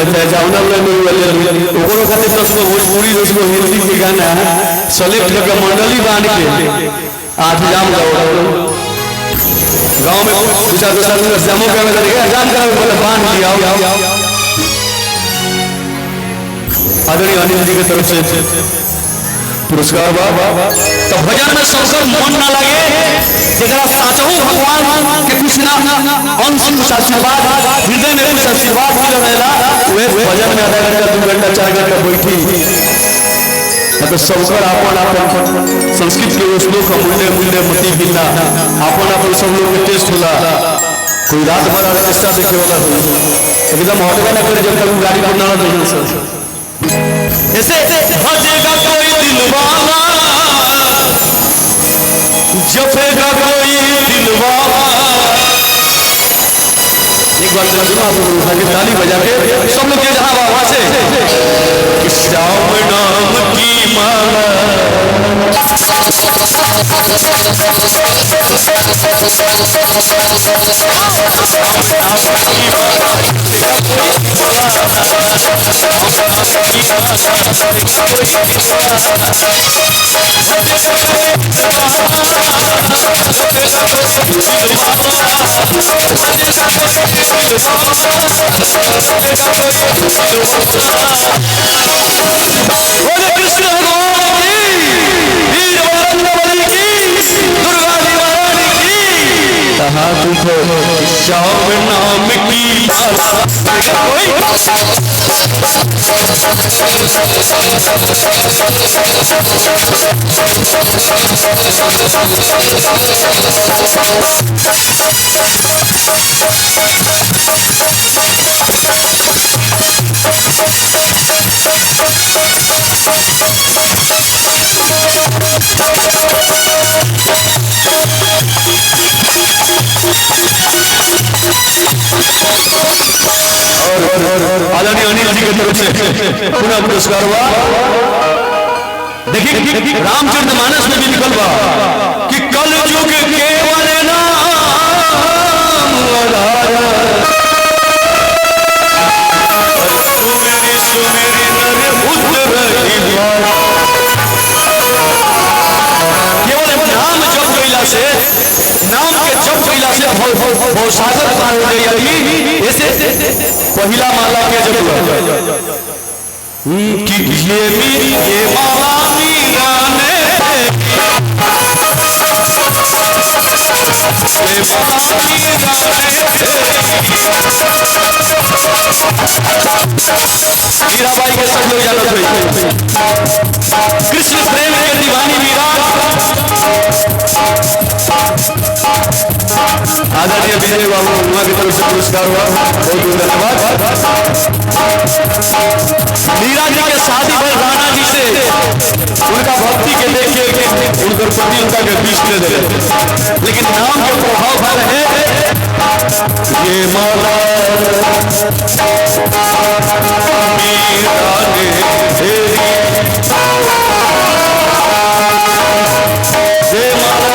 चाहे जावना वाले ओकरो खातिर 10 गो भोजपुरी 10 गो हिंदी के गाना सेलेक्ट करके मंडली बांध के आज जाम गांव में कुछ एग्जामों के एग्जाम करा बोले बांध दिया आदरणीय अनिल जी की तरफ से पुरस्कार तो भजन में सबकर मन ना लगे जरा साचहु भगवान के कुछ ना अंश कुछ आशीर्वाद हृदय में कुछ आशीर्वाद मिल रहेला वे भजन में आधा घंटा 2 घंटा 4 घंटा बैठी मतलब सबकर अपन संस्कृत के श्लोक मूल्य मूल्य मति बिंदा अपन सब लोग के टेस्ट होला कोई रात भर ऑर्केस्ट्रा देखे वाला एकदम हटवा ना करे जब तक गाड़ी पर ना देना सर ऐसे भजेगा कोई दिलवाना जपेगा कोई दिलवाना एक बार सुनो आप ताली बजा के सब लोग के जहां बाबा से श्याम नाम की माला श्याम नाम की आदरणीय अनिल जी की तरफ से पुनः पुरस्कार हुआ। देखिए रामचरितमानस में भी लिखल बा कि कल युग केवल नाम सुमेरी सुमेरी नर उतर केवल नाम जप कैला से नाम के जप कैला से भवसागर पार हो गई। ऐसे पहला माला के जब कि ये माला मीरा ने मीराबाई के सब लोग जानते हुए कृष्ण प्रेम के दीवानी मीरा आदरणीय विजय बाबू उमा की तरफ से पुरस्कार हुआ बहुत बहुत धन्यवाद। मीरा जी के शादी पर राणा जी से उनका भक्ति के देखे उनकर पति उनका के बीच ले दे लेकिन नाम के प्रभाव भर है ये माला मीरा ने ये माला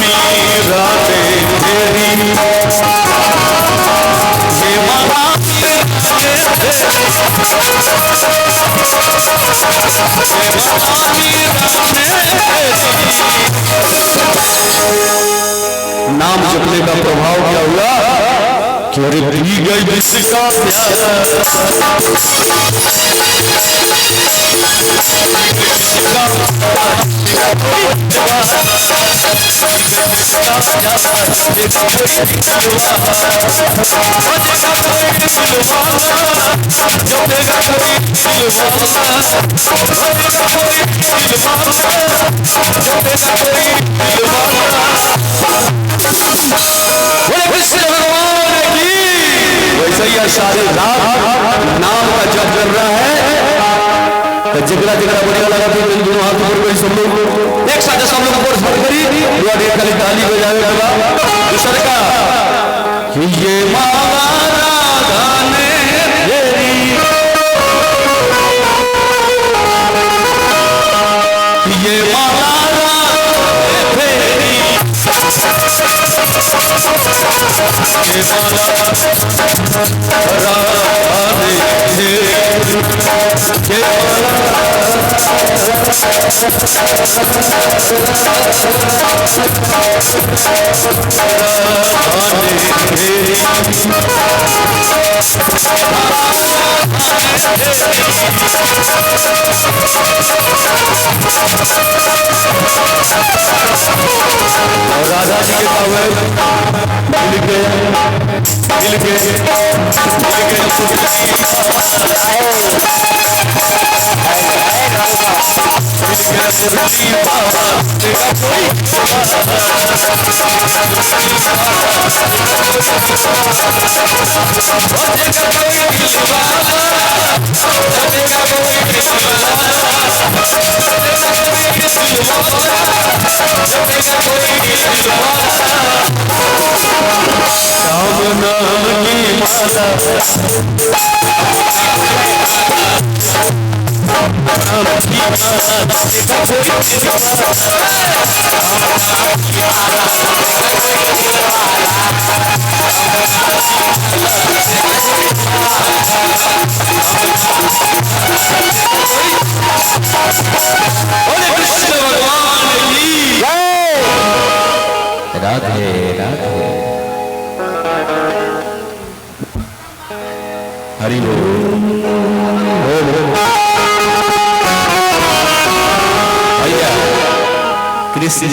मीरा ने तेरी ये माला नाम जपने का प्रभाव क्या हुआ कि अरे दी गई जिसका वैसे ही सारी रात नाम का जप कर रहा है तो जिगरा जिगरा बढ़िया लगा तो दोनों हाथ ऊपर कोई सब लोग एक साथ सब लोग ऊपर फट करी दुआ देख खाली ताली बजावे दूसरे का ये माला राधा ने तेरी ये माला राधा ने तेरी राधा जी के पावे मिल गए राधे राधे हरि बोल।